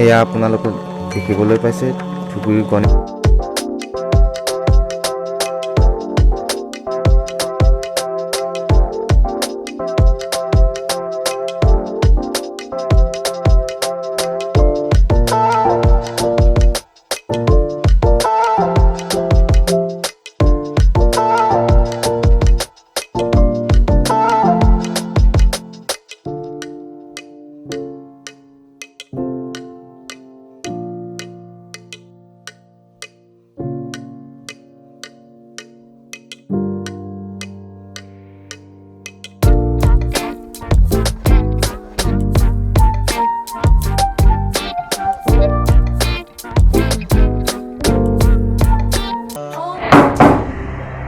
এয়া আপোনালোকে দেখিবলৈ পাইছে ধুবুৰী গণেশ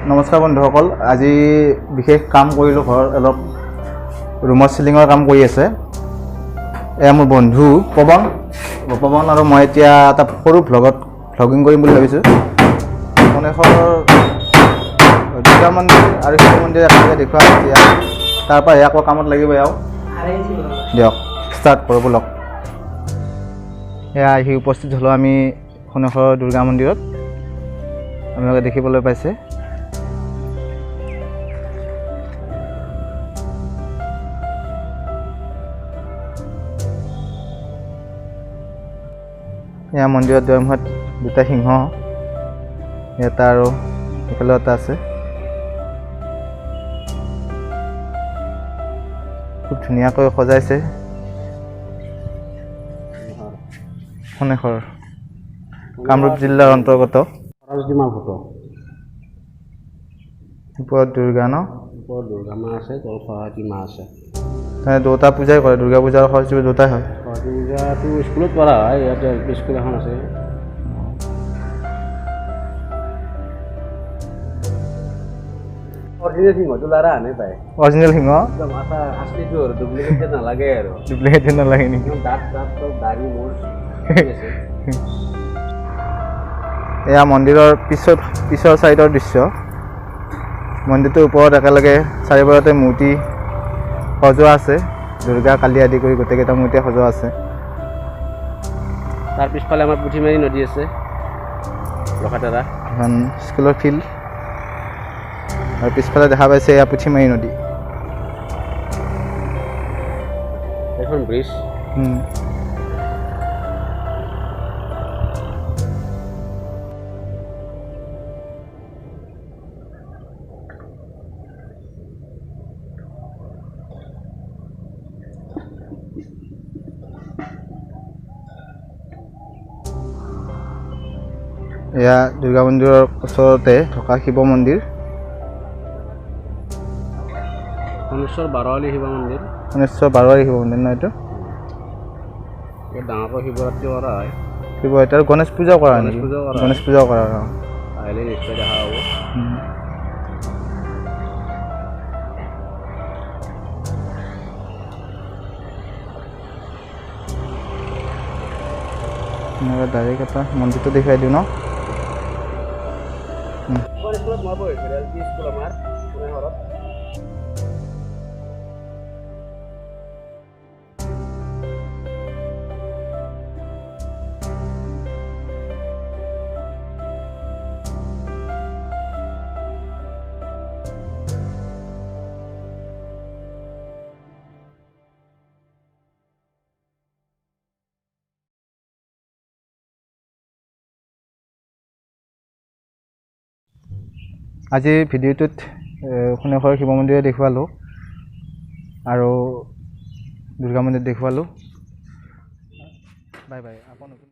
নমস্কাৰ বন্ধুসকল, আজি বিশেষ কাম কৰিলোঁ। ঘৰ অলপ ৰুমৰ চিলিঙৰ কাম কৰি আছে। এয়া মোৰ বন্ধু পৱন আৰু মই এতিয়া এটা সৰু ভ্লগিং কৰিম বুলি ভাবিছোঁ। গণেশৰ দুৰ্গা মন্দিৰ আৰু শিৱ মন্দিৰ একেলগে দেখুৱাম। এতিয়া তাৰপৰা আকৌ কামত লাগিব আৰু দিয়ক ষ্টাৰ্ট কৰোঁ ব্লগ। এয়া আহি উপস্থিত হ'লোঁ আমি গণেশৰ দুৰ্গা মন্দিৰত। আপোনালোকে দেখিবলৈ পাইছে। এয়া মন্দিৰত দুৱাৰমুখত দুটা সিংহ, এটা আৰু এইফালে এটা আছে। খুব ধুনীয়াকৈ সজাইছে। গণেশৰ কামৰূপ জিলাৰ অন্তৰ্গত। ওপৰত দুৰ্গা ন, ওপৰত দুৰ্গা মা আছে, তলত সৰস্বতী মা আছে। দুটা পূজাই কৰে, দুৰ্গা পূজা আৰু সৰস্বতী পূজা দুটাই হয়। সৰস্বতী পূজাটো স্কুলত কৰা হয়, ইয়াতে স্কুল এখন আছে। অৰিজিনেল সিংহটো লাৰা আনে পায়। অৰিজিনেল সিংহ একদম আচলিটো আৰু ডুপ্লিকেট নালাগে আৰু। ডুপ্লিকেট নালাগে নেকি? দাঁত চব দাড়ি মোৰ আছে। এয়া মন্দিৰৰ পিছৰ চাইডৰ দৃশ্য। মন্দিৰটোৰ ওপৰত একেলগে চাৰিওফালতে মূৰ্তি সজোৱা আছে। দুৰ্গা কালী আদি কৰি গোটেইকেইটা মূৰ্তি সজোৱা আছে। তাৰ পিছফালে আমাৰ পুঠিমাৰী নদী আছে, লখাটেৰা। এখন স্কুলৰ ফিল্ড আৰু পিছফালে দেখা পাইছে এয়া পুঠিমাৰী নদী। এখন ব্ৰিজ। এয়া দুৰ্গা মন্দিৰৰ ওচৰতে থকা শিৱ মন্দিৰ। গণেশৰ বাৰৱালী শিৱ মন্দিৰ। গণেশৰ বাৰৱালী শিৱ মন্দিৰ ন এইটো? ইয়াত ডাঙৰকৈ শিৱৰাত্ৰি কৰা হয়। শিৱৰাত্ৰি আৰু গণেশ পূজাও কৰা হয় নেকি? গণেশ পূজাও কৰা হয়। আহিলে নিশ্চয় দেখা হ'ব। ডাইৰেক্ট এটা মন্দিৰটো দেখুৱাই দিওঁ ন। স্কুলত মই পঢ়িছিলোঁ, এল পি স্কুল আমাৰ গণেশৰত। আজিৰ ভিডিঅ'টোত গণেশৰ শিৱ মন্দিৰ দেখুৱালোঁ আৰু দুৰ্গা মন্দিৰ দেখুৱালোঁ। Bye bye.